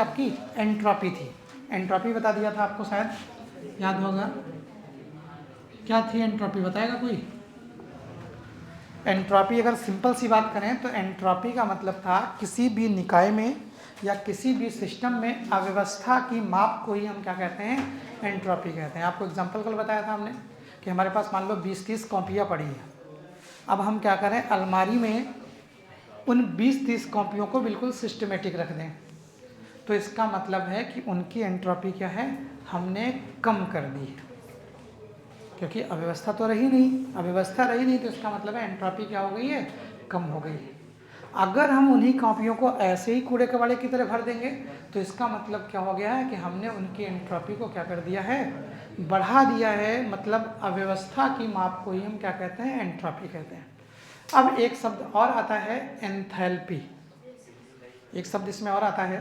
आपकी एंट्रोपी थी। एंट्रोपी बता दिया था आपको, शायद याद होगा। क्या थी एंट्रोपी, बताएगा कोई? एंट्रोपी अगर सिंपल सी बात करें तो एंट्रोपी का मतलब था किसी भी निकाय में या किसी भी सिस्टम में अव्यवस्था की माप को ही हम क्या कहते हैं, एंट्रोपी कहते हैं। आपको एग्जांपल कल बताया था हमने कि हमारे पास मान लो 20-30 कॉपियाँ पड़ी हैं। अब हम क्या करें, अलमारी में उन 20-30 कॉपियों को बिल्कुल सिस्टमेटिक रख दें, तो इसका मतलब है कि उनकी एंट्रोपी क्या है, हमने कम कर दी है, क्योंकि अव्यवस्था तो रही नहीं। अव्यवस्था रही नहीं तो इसका मतलब है एंट्रोपी क्या हो गई है, कम हो गई है। अगर हम उन्हीं कॉपियों को ऐसे ही कूड़े कबाड़े की तरह भर देंगे तो इसका मतलब क्या हो गया है कि हमने उनकी एंट्रोपी को क्या कर दिया है, बढ़ा दिया है। मतलब अव्यवस्था की माप को ही हम क्या कहते हैं, एंट्रोपी कहते हैं। अब एक शब्द और आता है एंथैल्पी। एक शब्द इसमें और आता है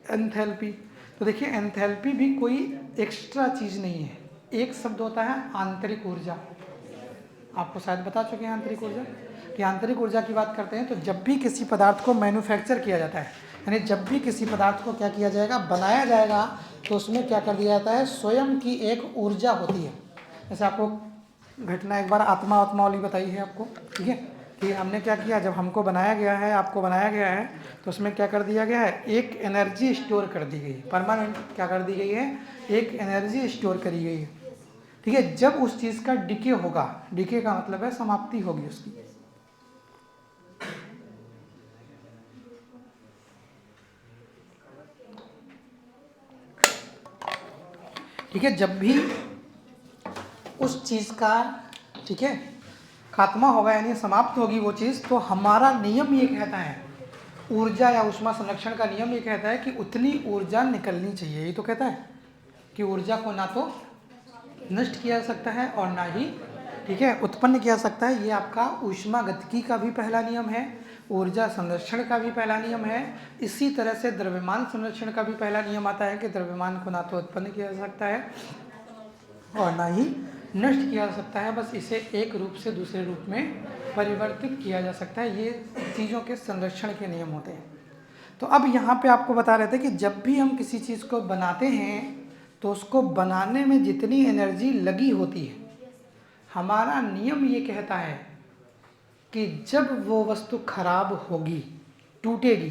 एंथैल्पी। तो देखिए एंथैल्पी भी कोई एक्स्ट्रा चीज़ नहीं है। एक शब्द होता है आंतरिक ऊर्जा। आपको शायद बता चुके हैं आंतरिक ऊर्जा कि आंतरिक ऊर्जा की बात करते हैं तो जब भी किसी पदार्थ को मैन्युफैक्चर किया जाता है, यानी जब भी किसी पदार्थ को क्या किया जाएगा, बनाया जाएगा, तो उसमें क्या कर दिया जाता है, स्वयं की एक ऊर्जा होती है। जैसे आपको घटना एक बार आत्मा वाली बताई है आपको, ठीक है, कि हमने क्या किया, जब हमको बनाया गया है, आपको बनाया गया है, तो उसमें क्या कर दिया गया है, एक एनर्जी स्टोर कर दी गई, परमानेंट क्या कर दी गई है, एक एनर्जी स्टोर करी गई है। ठीक है, जब उस चीज़ का डिके होगा, डिके का मतलब है समाप्ति होगी उसकी, ठीक है, जब भी उस चीज़ का, ठीक है, खात्मा होगा यानी समाप्त होगी वो चीज़, तो हमारा नियम ये कहता है, ऊर्जा या ऊष्मा संरक्षण का नियम ये कहता है कि उतनी ऊर्जा निकलनी चाहिए। ये तो कहता है कि ऊर्जा को ना तो नष्ट किया जा सकता है और ना ही, ठीक है, उत्पन्न किया जा सकता है। ये आपका ऊष्मागतिकी का भी पहला नियम है, ऊर्जा संरक्षण का भी पहला नियम है। इसी तरह से द्रव्यमान संरक्षण का भी पहला नियम आता है कि द्रव्यमान को ना तो उत्पन्न किया जा सकता है और ना ही नष्ट किया जा सकता है, बस इसे एक रूप से दूसरे रूप में परिवर्तित किया जा सकता है। ये चीज़ों के संरक्षण के नियम होते हैं। तो अब यहाँ पे आपको बता रहे थे कि जब भी हम किसी चीज़ को बनाते हैं तो उसको बनाने में जितनी एनर्जी लगी होती है, हमारा नियम ये कहता है कि जब वो वस्तु खराब होगी, टूटेगी,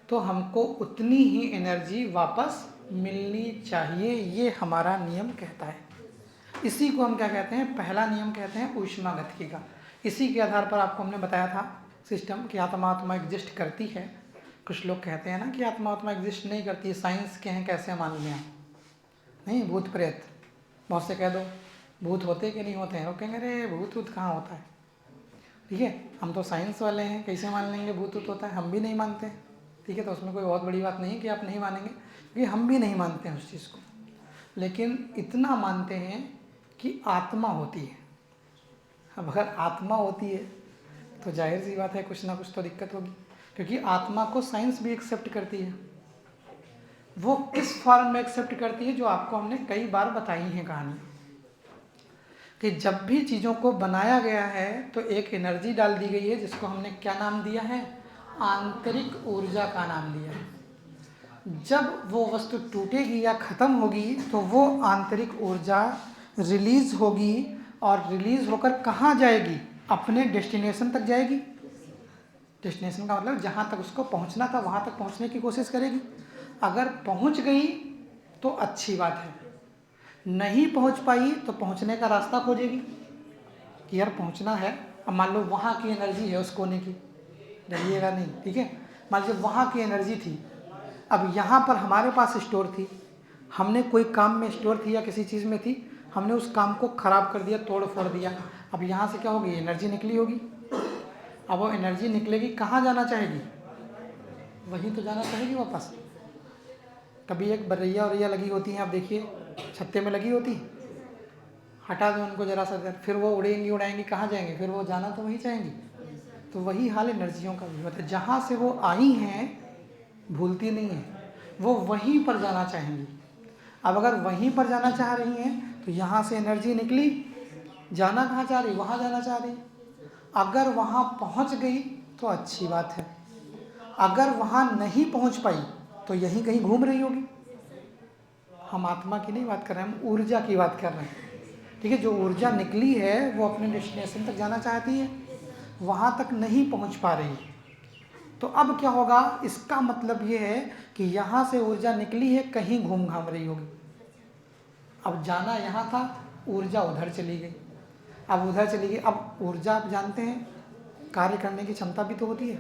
तो हमको उतनी ही एनर्जी वापस मिलनी चाहिए। ये हमारा नियम कहता है। इसी को हम क्या कहते हैं, पहला नियम कहते हैं ऊष्मागतिकी का। इसी के आधार पर आपको हमने बताया था सिस्टम कि आत्मा एग्जिस्ट करती है। कुछ लोग कहते हैं ना कि आत्मा एग्जिस्ट नहीं करती, साइंस के हैं, कैसे मान लें आप? नहीं, भूत प्रेत, बहुत से कह दो भूत होते कि नहीं होते हैं, वो कहेंगे अरे भूत कहाँ होता है। ठीक है, हम तो साइंस वाले हैं, कैसे मान लेंगे भूत होता है, हम भी नहीं मानते। ठीक है, तो उसमें कोई बहुत बड़ी बात नहीं है कि आप नहीं मानेंगे, क्योंकि हम भी नहीं मानते हैं उस चीज़ को। लेकिन इतना मानते हैं कि आत्मा होती है। अब अगर आत्मा होती है तो जाहिर सी बात है कुछ ना कुछ तो दिक्कत होगी, क्योंकि आत्मा को साइंस भी एक्सेप्ट करती है। वो किस फॉर्म में एक्सेप्ट करती है, जो आपको हमने कई बार बताई है कहानी, कि जब भी चीज़ों को बनाया गया है तो एक एनर्जी डाल दी गई है, जिसको हमने क्या नाम दिया है, आंतरिक ऊर्जा का नाम दिया है। जब वो वस्तु टूटेगी या ख़त्म होगी तो वो आंतरिक ऊर्जा रिलीज़ होगी, और रिलीज़ होकर कहाँ जाएगी, अपने डेस्टिनेशन तक जाएगी। डेस्टिनेशन का मतलब जहाँ तक उसको पहुँचना था वहाँ तक पहुँचने की कोशिश करेगी। अगर पहुँच गई तो अच्छी बात है, नहीं पहुँच पाई तो पहुँचने का रास्ता खोजेगी कि यार पहुँचना है। अब मान लो वहाँ की एनर्जी है उस कोने की, डरिएगा नहीं, ठीक है, मान लीजिए वहाँ की एनर्जी थी, अब यहाँ पर हमारे पास स्टोर थी, हमने कोई काम में स्टोर थी या किसी चीज़ में थी, हमने उस काम को ख़राब कर दिया, तोड़ फोड़ दिया। अब यहाँ से क्या होगी, एनर्जी निकली होगी। अब वो एनर्जी निकलेगी, कहाँ जाना चाहेगी, वहीं तो जाना चाहेगी वापस। कभी एक बरैया वरैया लगी होती हैं, आप देखिए छत्ते में लगी होती, हटा दो उनको ज़रा सा, फिर वो उड़ाएंगी, कहाँ जाएंगे, फिर वो जाना तो वहीं चाहेंगी। तो वही हाल एनर्जियों का भी होता है, जहाँ से वो आई हैं भूलती नहीं है, वो वहीं पर जाना चाहेंगी। अब अगर वहीं पर जाना चाह रही हैं तो यहाँ से एनर्जी निकली, जाना कहाँ चाह रही, वहाँ जाना चाह रही। अगर वहाँ पहुँच गई तो अच्छी बात है, अगर वहाँ नहीं पहुँच पाई तो यहीं कहीं घूम रही होगी। हम आत्मा की नहीं बात कर रहे हैं, हम ऊर्जा की बात कर रहे हैं। ठीक है, जो ऊर्जा निकली है वो अपने डेस्टिनेशन तक जाना चाहती है, वहाँ तक नहीं पहुँच पा रही है। तो अब क्या होगा, इसका मतलब ये है कि यहाँ से ऊर्जा निकली है, कहीं घूम घाम रही होगी। अब जाना यहाँ था, ऊर्जा उधर चली गई। अब उधर चली गई, अब ऊर्जा आप जानते हैं कार्य करने की क्षमता भी तो होती है।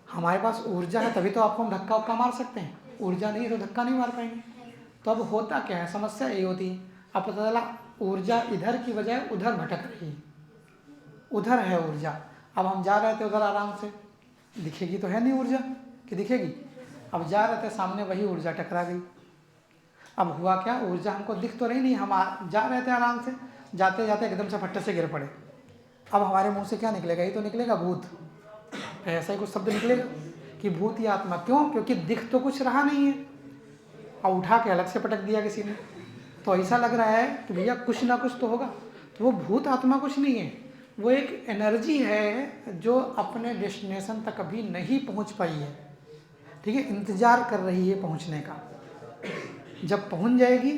हमारे पास ऊर्जा है तभी तो आपको हम धक्का उक्का मार सकते हैं, ऊर्जा नहीं है तो धक्का नहीं मार पाएंगे। तो अब होता क्या है, समस्या यही होती है। अब पता चला ऊर्जा इधर की बजाय उधर भटक रही है, उधर है ऊर्जा। अब हम जा रहे थे उधर आराम से, दिखेगी तो है नहीं ऊर्जा कि दिखेगी। अब जा रहे थे, सामने वही ऊर्जा टकरा गई। अब हुआ क्या, ऊर्जा हमको दिख तो रही नहीं, हम जा रहे थे आराम से, जाते जाते एकदम से फट्टे से गिर पड़े। अब हमारे मुंह से क्या निकलेगा, ये तो निकलेगा भूत, ऐसा ही कुछ शब्द निकलेगा कि भूत या आत्मा। क्यों, क्योंकि दिख तो कुछ रहा नहीं है, और उठा के अलग से पटक दिया किसी ने, तो ऐसा लग रहा है कि भैया कुछ ना कुछ तो होगा। तो वो भूत आत्मा कुछ नहीं है, वो एक एनर्जी है जो अपने डेस्टिनेशन तक अभी नहीं पहुंच पाई है। ठीक है, इंतज़ार कर रही है पहुंचने का। जब पहुंच जाएगी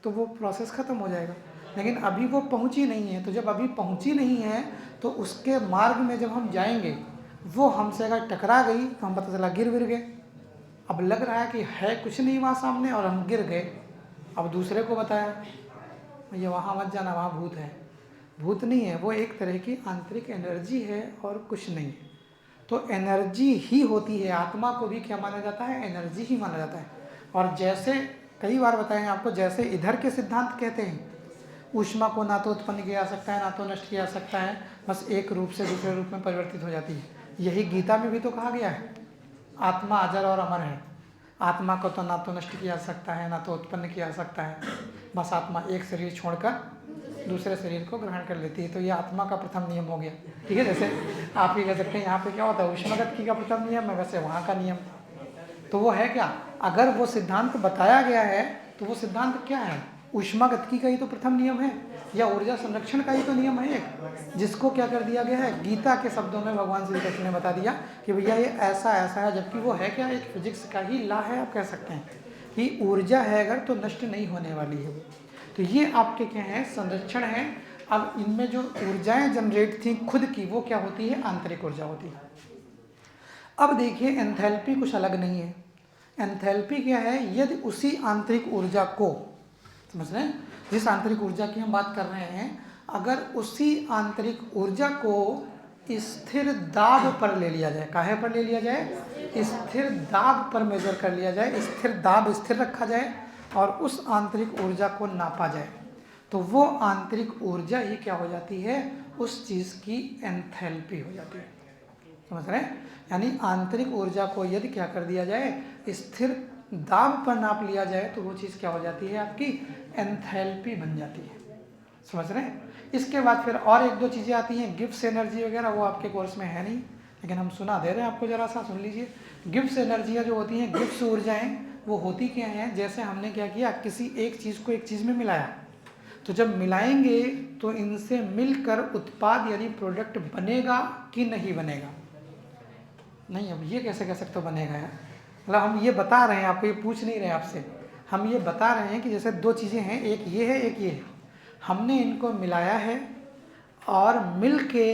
तो वो प्रोसेस ख़त्म हो जाएगा, लेकिन अभी वो पहुंची नहीं है। तो जब अभी पहुंची नहीं है तो उसके मार्ग में जब हम जाएंगे, वो हमसे अगर टकरा गई तो हम पता चला गिर गए। अब लग रहा है कि है कुछ नहीं वहाँ सामने और हम गिर गए। अब दूसरे को बताया, भैया वहाँ मत जाना, वहाँ भूत है। भूत नहीं है, वो एक तरह की आंतरिक एनर्जी है और कुछ नहीं है। तो एनर्जी ही होती है, आत्मा को भी क्या माना जाता है, एनर्जी ही माना जाता है। और जैसे कई बार बताएं आपको, जैसे इधर के सिद्धांत कहते हैं ऊष्मा को ना तो उत्पन्न किया जा सकता है ना तो नष्ट किया जा सकता है, बस एक रूप से दूसरे रूप में परिवर्तित हो जाती है। यही गीता में भी तो कहा गया है, आत्मा अजर और अमर है। आत्मा को तो ना तो नष्ट किया जा सकता है ना तो उत्पन्न किया जा सकता है, बस आत्मा एक शरीर छोड़कर दूसरे शरीर को ग्रहण कर लेती है। तो ये आत्मा का प्रथम नियम हो गया। ठीक है, जैसे आप ही कह सकते हैं यहाँ पे क्या होता है, ऊष्मागतिकी का प्रथम नियम है, वैसे वहाँ का नियम। तो वो है क्या, अगर वो सिद्धांत बताया गया है तो वो सिद्धांत क्या है, ऊष्मागतिकी का ही तो प्रथम नियम है, या ऊर्जा संरक्षण का ही तो नियम है एक, जिसको क्या कर दिया गया है, गीता के शब्दों में भगवान श्री कृष्ण ने बता दिया कि भैया ये ऐसा ऐसा है। जबकि वो है क्या, एक फिजिक्स का ही लॉ है, आप कह सकते हैं कि ऊर्जा है अगर तो नष्ट नहीं होने वाली है वो। तो ये आपके क्या है, संरक्षण है। अब इनमें जो ऊर्जाएं जनरेट थी खुद की, वो क्या होती है, आंतरिक ऊर्जा होती है। अब देखिए एंथैल्पी कुछ अलग नहीं है। एंथैल्पी क्या है, यदि उसी आंतरिक ऊर्जा को, समझ रहे हैं, जिस आंतरिक ऊर्जा की हम बात कर रहे हैं, अगर उसी आंतरिक ऊर्जा को स्थिर दाब पर ले लिया जाए, काहे पर ले लिया जाए, स्थिर दाब पर मेजर कर लिया जाए, स्थिर दाब स्थिर रखा जाए और उस आंतरिक ऊर्जा को नापा जाए, तो वो आंतरिक ऊर्जा ही क्या हो जाती है, उस चीज़ की एंथैल्पी हो जाती है। समझ रहे हैं, यानी आंतरिक ऊर्जा को यदि क्या कर दिया जाए, स्थिर दाब पर नाप लिया जाए, तो वो चीज़ क्या हो जाती है, आपकी एंथैल्पी बन जाती है। समझ रहे हैं। इसके बाद फिर और एक दो चीज़ें आती हैं, गिब्स एनर्जी वगैरह, वो आपके कोर्स में है नहीं, लेकिन हम सुना दे रहे हैं आपको, ज़रा सा सुन लीजिए। गिब्स एनर्जियाँ जो होती हैं, गिब्स ऊर्जाएँ, वो होती क्या हैं, जैसे हमने क्या किया, किसी एक चीज़ को एक चीज़ में मिलाया, तो जब मिलाएंगे तो इनसे मिलकर उत्पाद यानी प्रोडक्ट बनेगा कि नहीं बनेगा। नहीं, अब ये कैसे कह सकते हो बनेगा यार, मतलब हम ये बता रहे हैं आपको, ये पूछ नहीं रहे आपसे, हम ये बता रहे हैं कि जैसे दो चीज़ें हैं, एक ये है एक ये है, हमने इनको मिलाया है और मिल के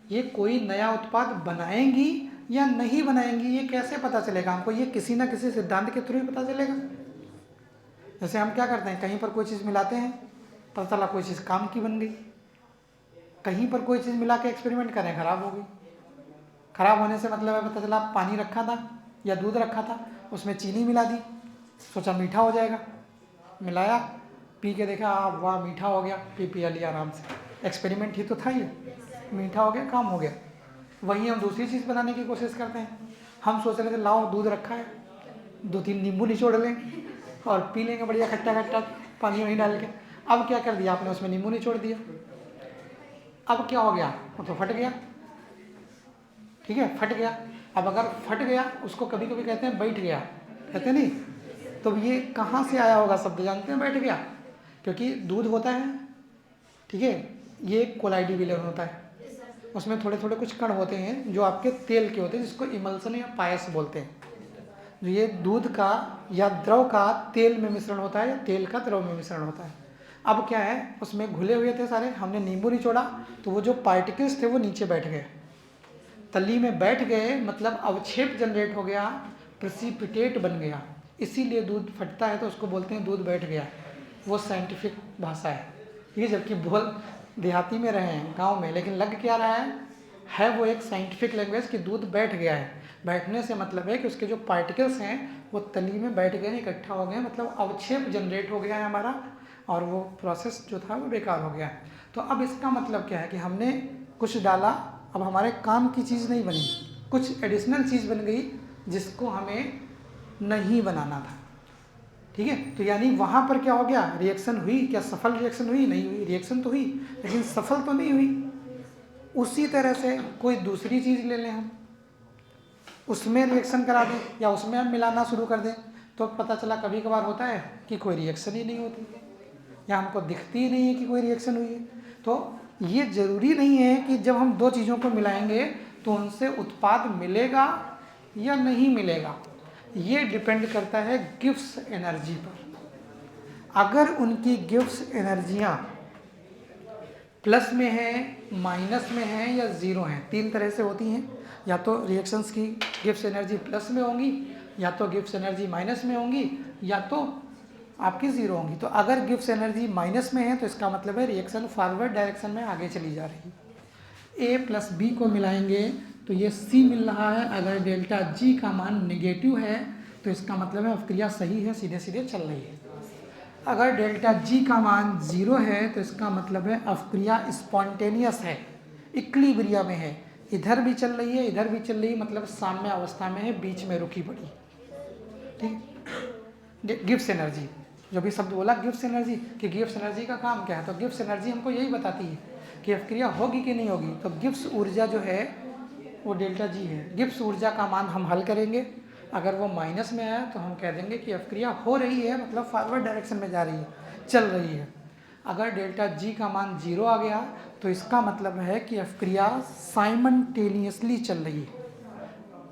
ये कोई नया उत्पाद बनाएंगी या नहीं बनाएंगी, ये कैसे पता चलेगा हमको, ये किसी ना किसी सिद्धांत के थ्रू ही पता चलेगा। जैसे हम क्या करते हैं, कहीं पर कोई चीज़ मिलाते हैं, पता चला कोई चीज़ काम की बन गई, कहीं पर कोई चीज़ मिला के एक्सपेरिमेंट करें, ख़राब हो गई। ख़राब होने से मतलब है, पता चला पानी रखा था या दूध रखा था, उसमें चीनी मिला दी, सोचा मीठा हो जाएगा, मिलाया, पी के देखा, वाह मीठा हो गया, पी लिया आराम से, एक्सपेरिमेंट ही तो था ये, मीठा हो गया, काम हो गया। वहीं हम दूसरी चीज़ बनाने की कोशिश करते हैं, हम सोच रहे थे लाओ दूध रखा है, 2-3 नींबू निचोड़ लें और पी लेंगे बढ़िया खट्टा खट्टा पानी वहीं डाल के। अब क्या कर दिया आपने, उसमें नींबू निचोड़ दिया, अब क्या हो गया, वो तो फट गया। ठीक है, फट गया। अब अगर फट गया, उसको कभी कभी कहते हैं बैठ गया, कहते नहीं, तो ये कहाँ से आया होगा शब्द, जानते हैं, बैठ गया, क्योंकि दूध होता है, ठीक है, ये कोलाइडी विलर होता है, उसमें थोड़े थोड़े कुछ कण होते हैं जो आपके तेल के होते हैं, जिसको इमल्सन या पायस बोलते हैं। ये दूध का या द्रव का तेल में मिश्रण होता है या तेल का द्रव में मिश्रण होता है। अब क्या है, उसमें घुले हुए थे सारे, हमने नींबू निचोड़ा तो वो जो पार्टिकल्स थे वो नीचे बैठ गए, तली में बैठ गए, मतलब अवक्षेप जनरेट हो गया, प्रेसिपिटेट बन गया, इसीलिए दूध फटता है तो उसको बोलते हैं दूध बैठ गया। वो साइंटिफिक भाषा है ये, जबकि बोल देहाती में रहे हैं, गांव में, लेकिन लग क्या रहा है वो एक साइंटिफिक लैंग्वेज कि दूध बैठ गया है। बैठने से मतलब है कि उसके जो पार्टिकल्स हैं वो तली में बैठ गए, इकट्ठा हो गए, मतलब अवक्षेप जनरेट हो गया है हमारा, और वो प्रोसेस जो था वो बेकार हो गया। तो अब इसका मतलब क्या है कि हमने कुछ डाला, अब हमारे काम की चीज़ नहीं बनी, कुछ एडिशनल चीज़ बन गई जिसको हमें नहीं बनाना था। ठीक है, तो यानी वहाँ पर क्या हो गया, रिएक्शन हुई, क्या सफल रिएक्शन हुई? नहीं हुई। रिएक्शन तो हुई लेकिन सफल तो नहीं हुई। उसी तरह से कोई दूसरी चीज़ ले लें हम, उसमें रिएक्शन करा दें या उसमें हम मिलाना शुरू कर दें, तो पता चला कभी कभार होता है कि कोई रिएक्शन ही नहीं होती है या हमको दिखती ही नहीं है कि कोई रिएक्शन हुई है। तो ये ज़रूरी नहीं है कि जब हम दो चीज़ों को मिलाएंगे तो उनसे उत्पाद मिलेगा या नहीं मिलेगा, ये डिपेंड करता है गिब्स एनर्जी पर। अगर उनकी गिब्स एनर्जियाँ प्लस में है, माइनस में है या ज़ीरो हैं, तीन तरह से होती हैं, या तो रिएक्शंस की गिब्स एनर्जी प्लस में होंगी, या तो गिब्स एनर्जी माइनस में होंगी, या तो आपकी ज़ीरो होंगी। तो अगर गिब्स एनर्जी माइनस में है तो इसका मतलब है रिएक्शन फॉरवर्ड डायरेक्शन में आगे चली जा रही है। ए प्लस बी को मिलाएंगे तो ये सी मिल रहा है, अगर डेल्टा जी का मान नेगेटिव है तो इसका मतलब है अवक्रिया सही है, सीधे सीधे चल रही है। अगर डेल्टा जी का मान ज़ीरो है तो इसका मतलब है अवक्रिया स्पॉन्टेनियस है, इक्विलिब्रियम में है, इधर भी चल रही है इधर भी चल रही है, मतलब साम्य अवस्था में है, बीच में रुकी पड़ी। ठीक, गिब्स एनर्जी, जो भी शब्द बोला गिब्स एनर्जी, कि गिब्स एनर्जी का काम क्या है, तो गिब्स एनर्जी हमको यही बताती है कि अवक्रिया होगी कि नहीं होगी। तो गिब्स ऊर्जा जो है वो डेल्टा जी है। गिब्स ऊर्जा का मान हम हल करेंगे, अगर वो माइनस में आया तो हम कह देंगे कि अवक्रिया हो रही है, मतलब फॉरवर्ड डायरेक्शन में जा रही है, चल रही है। अगर डेल्टा जी का मान जीरो आ गया तो इसका मतलब है कि अवक्रिया साइमल्टेनियसली चल रही है,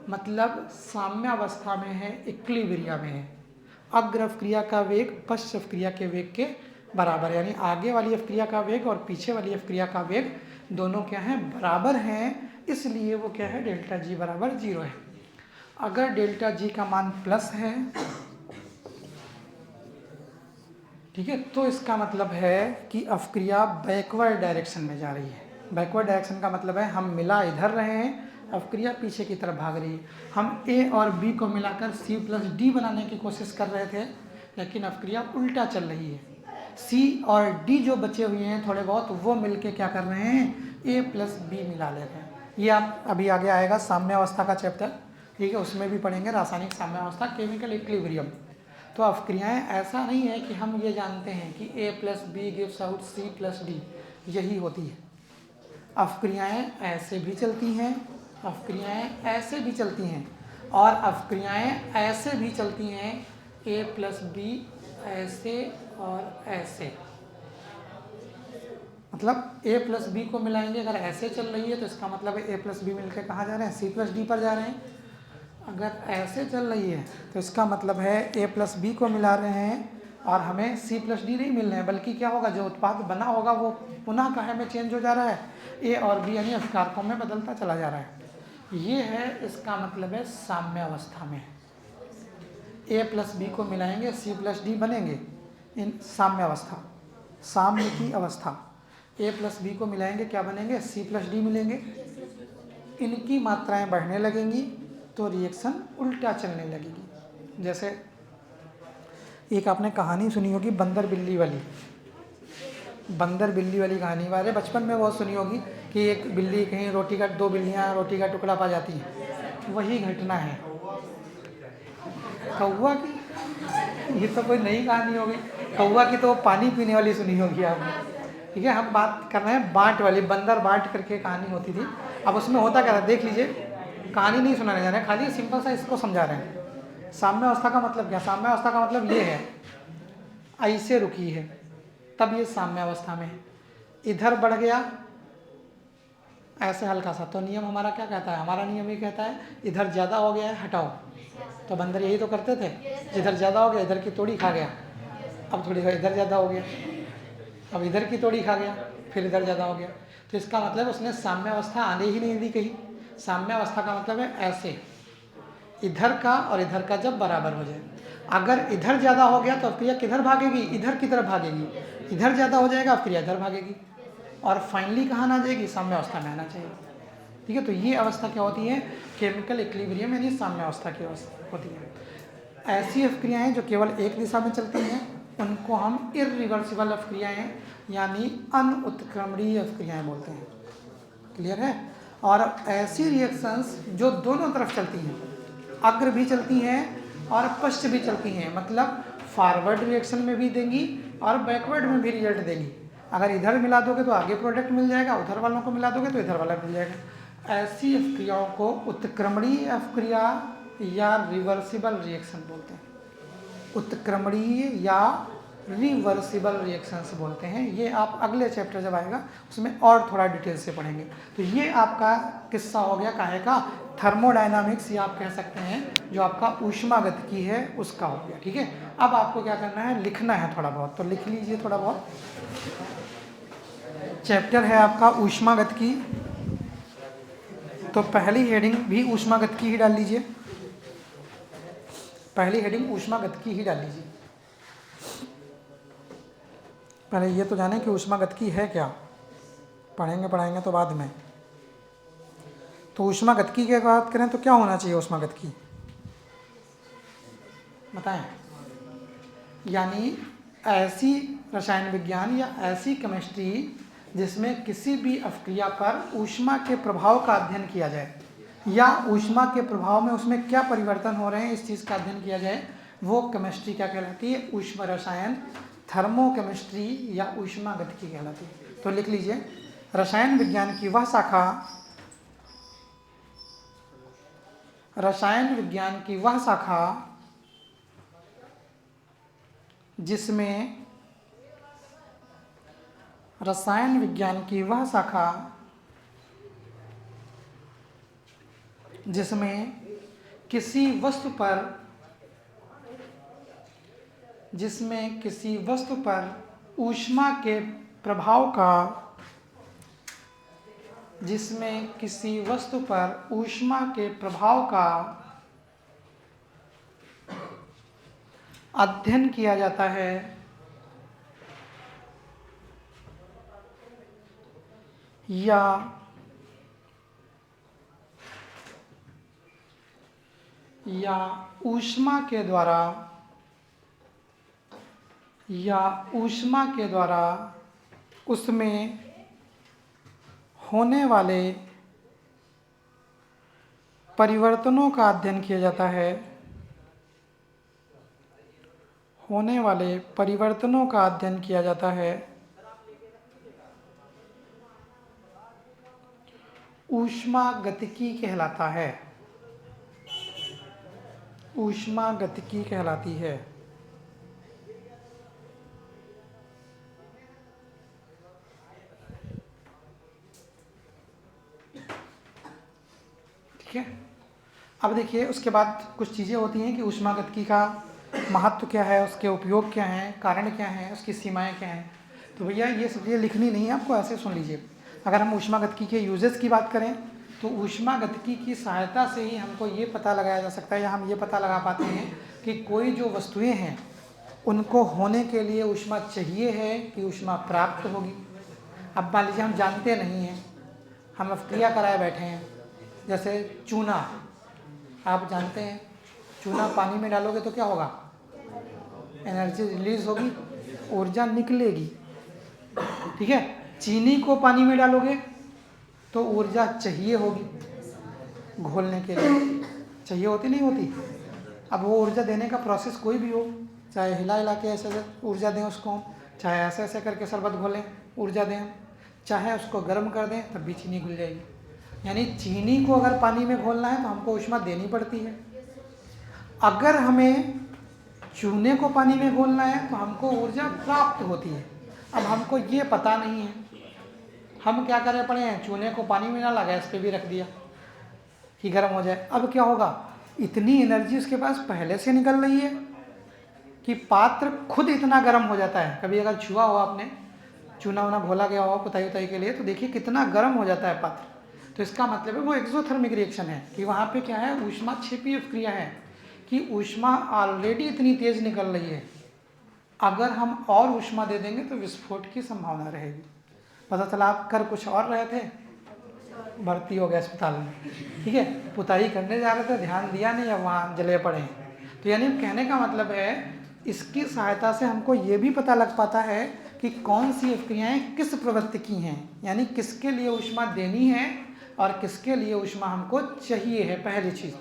मतलब साम्य अवस्था में है, इक्विलिब्रियम में है। अग्र अवक्रिया का वेग पश्च अवक्रिया के वेग के बराबर, यानी आगे वाली अवक्रिया का वेग और पीछे वाली अवक्रिया का वेग दोनों क्या हैं, बराबर हैं, इसलिए वो क्या है, डेल्टा जी बराबर जीरो है। अगर डेल्टा जी का मान प्लस है, ठीक है, तो इसका मतलब है कि अवक्रिया बैकवर्ड डायरेक्शन में जा रही है। बैकवर्ड डायरेक्शन का मतलब है हम मिला इधर रहे हैं, अवक्रिया पीछे की तरफ भाग रही है। हम ए और बी को मिलाकर सी प्लस डी बनाने की कोशिश कर रहे थे, लेकिन अवक्रिया उल्टा चल रही है। सी और डी जो बचे हुए हैं थोड़े बहुत, वो मिलके क्या कर रहे हैं, ए प्लस बी मिला ले रहे हैं। ये आप अभी आगे आएगा साम्य अवस्था का चैप्टर, ठीक है, उसमें भी पढ़ेंगे रासायनिक साम्य अवस्था, केमिकल इक्विलिब्रियम। तो अवक्रियाएँ ऐसा नहीं है कि हम ये जानते हैं कि A plus B gives out C plus D, यही होती है। अवक्रियाएँ ऐसे भी चलती हैं, अवक्रियाएँ ऐसे भी चलती हैं, और अवक्रियाएँ ऐसे भी चलती हैं, ए प्लस बी ऐसे और ऐसे, मतलब ए प्लस बी को मिलाएंगे, अगर ऐसे चल रही है तो इसका मतलब है ए प्लस बी मिलकर कहाँ जा रहे हैं, सी प्लस डी पर जा रहे हैं। अगर ऐसे चल रही है तो इसका मतलब है ए प्लस बी को मिला रहे हैं और हमें सी प्लस डी नहीं मिल रहे हैं, बल्कि क्या होगा, जो उत्पाद बना होगा वो पुनः कहाँ में चेंज हो जा रहा है, ए और बी यानी अभिकारकों में बदलता चला जा रहा है। ये है, इसका मतलब है साम्य अवस्था में ए प्लस बी को मिलाएंगे सी प्लस डी बनेंगे, इन साम्य अवस्था, साम्य की अवस्था। ए प्लस बी को मिलाएंगे क्या बनेंगे, सी प्लस डी मिलेंगे। इनकी मात्राएं बढ़ने लगेंगी तो रिएक्शन उल्टा चलने लगेगी। जैसे एक आपने कहानी सुनी होगी बंदर बिल्ली वाली, बंदर बिल्ली वाली कहानी वाले बचपन में बहुत सुनी होगी कि एक बिल्ली कहीं रोटी का, दो बिल्लियाँ रोटी का टुकड़ा पा जाती हैं, वही घटना है कौवा की। ये तो कोई नई कहानी होगी, कौवा की तो पानी पीने वाली सुनी होगी आपने, ठीक है। हम बात कर रहे हैं बांट वाली, बंदर बांट करके कहानी होती थी। अब उसमें होता क्या था, देख लीजिए, कहानी नहीं सुनाने जा रहे हैं, खाली सिंपल सा इसको समझा रहे हैं। साम्य अवस्था का मतलब क्या, साम्य अवस्था का मतलब ये है, ऐसे रुकी है तब ये साम्य अवस्था में है, इधर बढ़ गया ऐसे हल्का सा, तो नियम हमारा क्या कहता है, हमारा नियम ये कहता है इधर ज़्यादा हो गया है हटाओ, तो बंदर यही तो करते थे, जिधर ज़्यादा हो गया इधर की तोड़ी खा गया, अब थोड़ी देर इधर ज़्यादा हो गया, अब इधर की तोड़ी खा गया, फिर इधर ज़्यादा हो गया। तो इसका मतलब उसने साम्यावस्था आने ही नहीं दी कहीं। साम्यावस्था का मतलब है ऐसे, इधर का और इधर का जब बराबर हो जाए। अगर इधर ज़्यादा हो गया तो अब क्रिया किधर भागेगी, इधर की तरफ भागेगी। इधर ज़्यादा हो जाएगा अब क्रिया इधर भागेगी, और फाइनली कहाँ आ जाएगी, साम्यावस्था में आना चाहिए। ठीक है, तो ये अवस्था क्या होती है, केमिकल इक्विलिब्रियम यानी साम्यावस्था की अवस्था होती है। ऐसी अवक्रियाएं जो केवल एक दिशा में चलती हैं उनको हम इरिवर्सिबल अवक्रियाएं यानी अनउत्क्रमणीय अवक्रियाएं बोलते हैं। क्लियर है। और ऐसी रिएक्शंस जो दोनों तरफ चलती हैं, अग्र भी चलती हैं और पश्च भी चलती हैं, मतलब फॉरवर्ड रिएक्शन में भी देंगी और बैकवर्ड में भी रिजल्ट देंगी। अगर इधर मिला दोगे तो आगे प्रोडक्ट मिल जाएगा, उधर वालों को मिला दोगे तो इधर वाला मिल जाएगा। ऐसी अवक्रियाओं को उत्क्रमणीय अवक्रिया या रिवर्सिबल रिएक्शन बोलते हैं। उत्क्रमणीय या रिवर्सिबल रिएक्शंस बोलते हैं। ये आप अगले चैप्टर जब आएगा उसमें और थोड़ा डिटेल से पढ़ेंगे। तो ये आपका किस्सा हो गया काहे का, थर्मोडायनामिक्स, या आप कह सकते हैं जो आपका ऊष्मागतिकी है उसका हो गया। ठीक है, अब आपको क्या करना है, लिखना है थोड़ा बहुत, तो लिख लीजिए थोड़ा बहुत। चैप्टर है आपका ऊष्मागतिकी, तो पहली हेडिंग भी ऊष्मागतिकी ही डाल लीजिए, पहली हेडिंग ऊष्मागतिकी ही डाल लीजिए। पहले ये तो जाने कि ऊष्मागतिकी है क्या, पढ़ेंगे तो बाद में। तो ऊष्मागतिकी की बात करें तो क्या होना चाहिए ऊष्मागतिकी, बताएं। यानी ऐसी रसायन विज्ञान या ऐसी केमिस्ट्री जिसमें किसी भी अवक्रिया पर ऊष्मा के प्रभाव का अध्ययन किया जाए, या ऊष्मा के प्रभाव में उसमें क्या परिवर्तन हो रहे हैं इस चीज़ का अध्ययन किया जाए, वो केमिस्ट्री क्या कहलाती है, ऊष्मा रसायन, थर्मोकेमिस्ट्री या ऊष्मागतिकी कहलाती है। तो लिख लीजिए, रसायन विज्ञान की वह शाखा, रसायन विज्ञान की वह शाखा जिसमें, रसायन विज्ञान की वह शाखा जिसमें किसी वस्तु पर, जिसमें किसी वस्तु पर ऊष्मा के प्रभाव का, जिसमें किसी वस्तु पर ऊष्मा के प्रभाव का अध्ययन किया जाता है, या ऊष्मा के द्वारा, या ऊष्मा के द्वारा उसमें होने वाले परिवर्तनों का अध्ययन किया जाता है, होने वाले परिवर्तनों का अध्ययन किया जाता है, ऊष्मागतिकी कहलाता है, ऊष्मागतिकी कहलाती है। ठीक है, अब देखिए उसके बाद कुछ चीज़ें होती हैं कि ऊष्मागतिकी का महत्व क्या है, उसके उपयोग क्या हैं, कारण क्या हैं, उसकी सीमाएं क्या हैं। तो भैया ये सब चीज़ें लिखनी नहीं है आपको, ऐसे सुन लीजिए। अगर हम ऊष्मागतिकी के यूजेस की बात करें तो ऊष्मागतिकी की सहायता से ही हमको ये पता लगाया जा सकता है, या हम ये पता लगा पाते हैं कि कोई जो वस्तुएं हैं उनको होने के लिए ऊष्मा चाहिए है कि ऊष्मा प्राप्त होगी। अब मान लीजिए हम जानते नहीं हैं, हम अवक्रिया कराए बैठे हैं, जैसे चूना, आप जानते हैं चूना पानी में डालोगे तो क्या होगा, एनर्जी रिलीज होगी, ऊर्जा निकलेगी। ठीक है, चीनी को पानी में डालोगे तो ऊर्जा चाहिए होगी, घोलने के लिए चाहिए होती नहीं होती। अब वो ऊर्जा देने का प्रोसेस कोई भी हो, चाहे हिला हिला के ऐसे ऊर्जा दें उसको, चाहे ऐसे ऐसे करके शरबत घोलें ऊर्जा दें, चाहे उसको गर्म कर दें तब भी चीनी घुल जाएगी। यानी चीनी को अगर पानी में घोलना है तो हमको ऊष्मा देनी पड़ती है। अगर हमें चूने को पानी में घोलना है तो हमको ऊर्जा प्राप्त होती है। अब हमको ये पता नहीं है, हम क्या करें पड़े हैं, चूने को पानी में डाला, गैस पे भी रख दिया कि गर्म हो जाए। अब क्या होगा, इतनी एनर्जी उसके पास पहले से निकल रही है कि पात्र खुद इतना गर्म हो जाता है। कभी अगर छुआ हो आपने, चूना वूना घोला गया हो पुताई उताई के लिए, तो देखिए कितना गर्म हो जाता है पात्र। तो इसका मतलब है वो एक्सोथर्मिक रिएक्शन है कि वहाँ पे क्या है, ऊष्मा क्षेपीय क्रिया है कि ऊष्मा ऑलरेडी इतनी तेज निकल रही है, अगर हम और ऊष्मा दे देंगे तो विस्फोट की संभावना रहेगी। पता चला आप कर कुछ और रहे थे, भर्ती हो गए अस्पताल में, ठीक है, पुताई करने जा रहे थे, ध्यान दिया नहीं, अब वहाँ जले पड़े हैं। तो यानी कहने का मतलब है इसकी सहायता से हमको ये भी पता लग पाता है कि कौन सी क्रियाएँ किस प्रवृत्ति की हैं, यानी किसके लिए ऊष्मा देनी है और किसके लिए ऊष्मा हमको चाहिए है, पहली चीज़।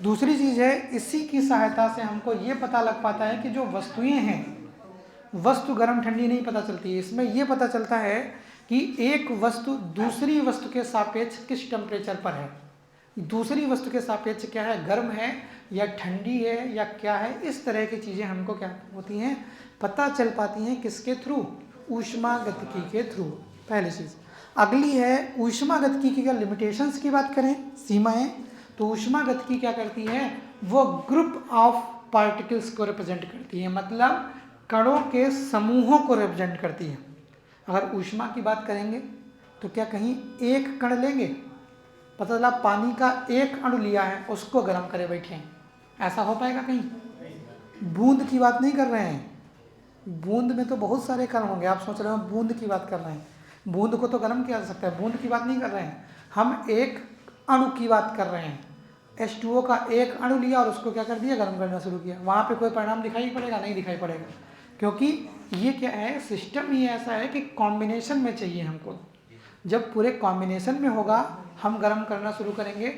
दूसरी चीज़ है, इसी की सहायता से हमको ये पता लग पाता है कि जो वस्तुएं हैं, वस्तु गर्म ठंडी नहीं पता चलती है, इसमें ये पता चलता है कि एक वस्तु दूसरी वस्तु के सापेक्ष किस टेम्परेचर पर है, दूसरी वस्तु के सापेक्ष क्या है, गर्म है या ठंडी है या क्या है। इस तरह की चीज़ें हमको क्या होती हैं, पता चल पाती हैं, किसके थ्रू, ऊष्मागतिकी के थ्रू, पहली चीज़। अगली है ऊष्मागतिकी का लिमिटेशंस की बात करें, सीमाएं, तो ऊष्मागतिकी क्या करती है, वो ग्रुप ऑफ पार्टिकल्स को रिप्रेजेंट करती है, मतलब कणों के समूहों को रिप्रेजेंट करती है। अगर ऊष्मा की बात करेंगे तो क्या कहीं एक कण लेंगे, पता चला पानी का एक अणु लिया है, उसको गर्म करे बैठे हैं, ऐसा हो पाएगा कहीं? बूंद की बात नहीं कर रहे हैं, बूंद में तो बहुत सारे कण होंगे, आप सोच रहे हो बूंद की बात कर रहे हैं, बूंद को तो गर्म किया जा सकता है, बूंद की बात नहीं कर रहे हैं, हम एक अणु की बात कर रहे हैं। H2O का एक अणु लिया और उसको क्या कर दिया, गर्म करना शुरू किया, वहाँ पे कोई परिणाम दिखाई पड़ेगा? नहीं दिखाई पड़ेगा, क्योंकि ये क्या है, सिस्टम ही ऐसा है कि कॉम्बिनेशन में चाहिए हमको। जब पूरे कॉम्बिनेशन में होगा, हम गर्म करना शुरू करेंगे,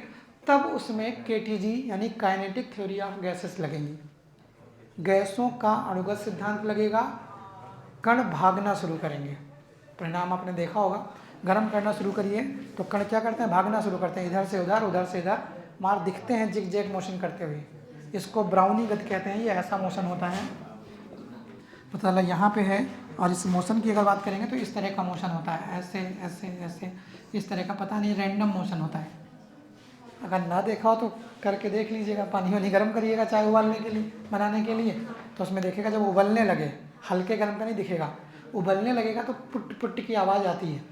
तब उसमें KTG यानी काइनेटिक थ्योरी ऑफ गैसेस लगेंगी, गैसों का अणुगत सिद्धांत लगेगा, कण भागना शुरू करेंगे। परिणाम आपने देखा होगा, गर्म करना शुरू करिए तो कण क्या करते हैं, भागना शुरू करते हैं, इधर से उधर, उधर से इधर, मार दिखते हैं जिग जैग मोशन करते हुए, इसको ब्राउनी गति कहते हैं। ये ऐसा मोशन होता है, पता चला यहाँ पे है, और इस मोशन की अगर बात करेंगे तो इस तरह का मोशन होता है, ऐसे ऐसे ऐसे, इस तरह का, पता नहीं, रैंडम मोशन होता है। अगर ना देखा हो तो करके देख लीजिएगा, पानी वानी गर्म करिएगा चाय उबालने के लिए, बनाने के लिए, तो उसमें देखेगा जब उबलने लगे, हल्के गर्म का नहीं दिखेगा, उबलने लगेगा तो पुट पुट की आवाज़ आती है,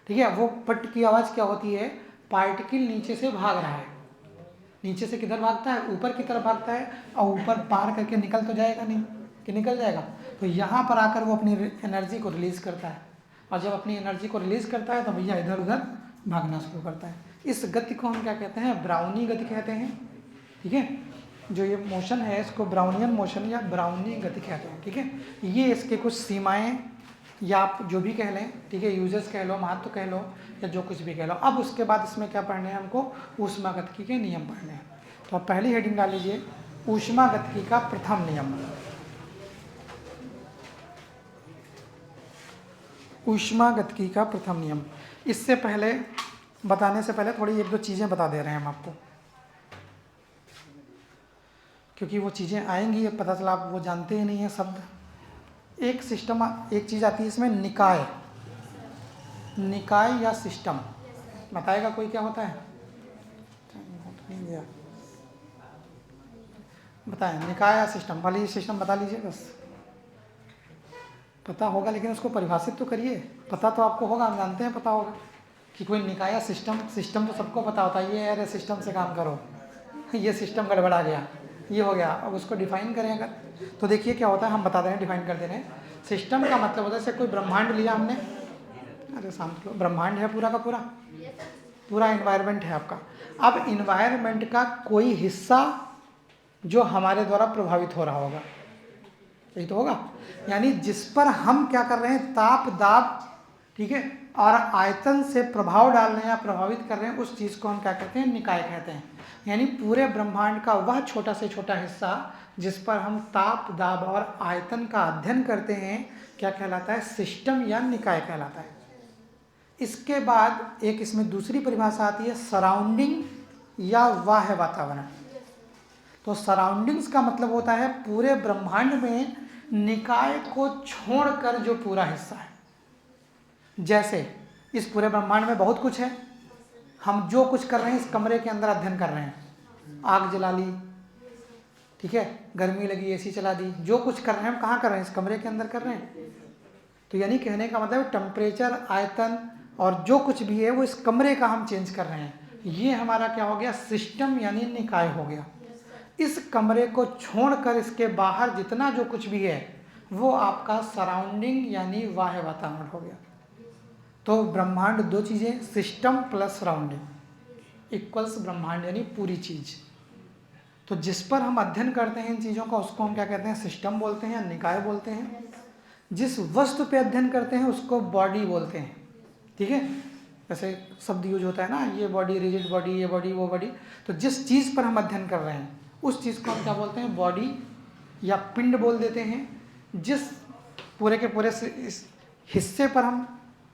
ठीक है। वो पट की आवाज़ क्या होती है, पार्टिकल नीचे से भाग रहा है, नीचे से किधर भागता है, ऊपर की तरफ भागता है, और ऊपर पार करके निकल तो जाएगा नहीं कि निकल जाएगा, तो यहाँ पर आकर वो अपनी एनर्जी को रिलीज़ करता है, और जब अपनी एनर्जी को रिलीज़ करता है तो भैया इधर उधर भागना शुरू करता है। इस गति को हम क्या कहते हैं, ब्राउनी गति कहते हैं, ठीक है। जो ये मोशन है इसको ब्राउनियन मोशन या ब्राउनी गति कहते हैं, ठीक है। ये इसके कुछ सीमाएं या आप जो भी कह लें, ठीक है, यूजर्स कह लो, महत्व कह लो, या जो कुछ भी कह लो। अब उसके बाद इसमें क्या पढ़ने हैं हमको, ऊष्मागतिकी के नियम पढ़ने हैं। तो आप पहली हेडिंग डाल लीजिए, ऊष्मागतिकी का प्रथम नियम। ऊष्मागतिकी का प्रथम नियम, इससे पहले बताने से पहले थोड़ी एक दो चीज़ें बता दे रहे हैं हम आपको, क्योंकि वो चीज़ें आएंगी, पता चला आप वो जानते ही नहीं है शब्द। एक सिस्टम, एक चीज़ आती है इसमें, निकाय, निकाय या सिस्टम, बताएगा कोई क्या होता है, बताएं, निकाय या सिस्टम वाली सिस्टम बता लीजिए बस, पता होगा लेकिन उसको परिभाषित तो करिए, पता तो आपको होगा, हम जानते हैं पता होगा कि कोई निकाय या सिस्टम, सिस्टम तो सबको पता होता है, ये अरे सिस्टम से काम करो, ये सिस्टम गड़बड़ा गया, ये हो गया, अब उसको डिफाइन करें अगर, तो देखिए क्या होता है, हम बता दे रहे हैं, डिफाइन कर दे रहे हैं। सिस्टम का मतलब होता है जैसे कोई ब्रह्मांड लिया हमने, अरे शांत लो, ब्रह्मांड है पूरा का पूरा, पूरा इन्वायरमेंट है आपका। अब इन्वायरमेंट का कोई हिस्सा जो हमारे द्वारा प्रभावित हो रहा होगा, यही तो होगा, यानी जिस पर हम क्या कर रहे हैं, ताप दाब, ठीक है, और आयतन से प्रभाव डाल रहे हैं या प्रभावित कर रहे हैं, उस चीज़ को हम क्या कहते हैं, निकाय कहते हैं। यानी पूरे ब्रह्मांड का वह छोटा से छोटा हिस्सा जिस पर हम ताप दाब और आयतन का अध्ययन करते हैं, क्या कहलाता है, सिस्टम या निकाय कहलाता है। इसके बाद एक इसमें दूसरी परिभाषा आती है, सराउंडिंग या बाह्य वातावरण। तो सराउंडिंग्स का मतलब होता है पूरे ब्रह्मांड में निकाय को छोड़कर जो पूरा हिस्सा है। जैसे इस पूरे ब्रह्मांड में बहुत कुछ है, हम जो कुछ कर रहे हैं इस कमरे के अंदर अध्ययन कर रहे हैं, आग जला ली, ठीक है, गर्मी लगी एसी चला दी, जो कुछ कर रहे हैं हम कहाँ कर रहे हैं, इस कमरे के अंदर कर रहे हैं। तो यानी कहने का मतलब टेम्परेचर, आयतन और जो कुछ भी है वो इस कमरे का हम चेंज कर रहे हैं। ये हमारा क्या हो गया, सिस्टम यानी निकाय हो गया। इस कमरे को छोड़कर इसके बाहर जितना जो कुछ भी है वो आपका सराउंडिंग यानी बाह्य वातावरण हो गया। तो ब्रह्मांड दो चीज़ें, सिस्टम प्लस सराउंडिंग इक्वल्स ब्रह्मांड यानी पूरी चीज़। तो जिस पर हम अध्ययन करते हैं इन चीज़ों का उसको हम क्या कहते हैं, सिस्टम बोलते हैं, निकाय बोलते हैं। जिस वस्तु पे अध्ययन करते हैं उसको बॉडी बोलते हैं, ठीक है। जैसे शब्द यूज होता है ना, ये बॉडी, रिजिड बॉडी, ये बॉडी, वो बॉडी। तो जिस चीज़ पर हम अध्ययन कर रहे हैं उस चीज़ को हम क्या बोलते हैं, बॉडी या पिंड बोल देते हैं। जिस पूरे के पूरे इस हिस्से पर हम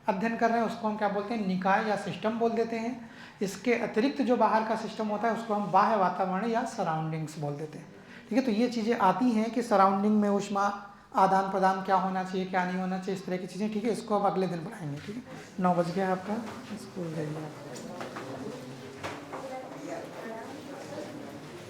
अध्ययन कर रहे हैं उसको हम क्या बोलते हैं, निकाय या सिस्टम बोल देते हैं। इसके अतिरिक्त जो बाहर का सिस्टम होता है उसको हम बाह्य वातावरण या सराउंडिंग्स बोल देते हैं, ठीक है। तो ये चीज़ें आती हैं कि सराउंडिंग में ऊष्मा आदान प्रदान क्या होना चाहिए, क्या नहीं होना चाहिए, इस तरह की चीज़ें, ठीक है। इसको अब अगले दिन पढ़ाएंगे, ठीक है। 9 बज गया आपका, स्कूल जाइए आप।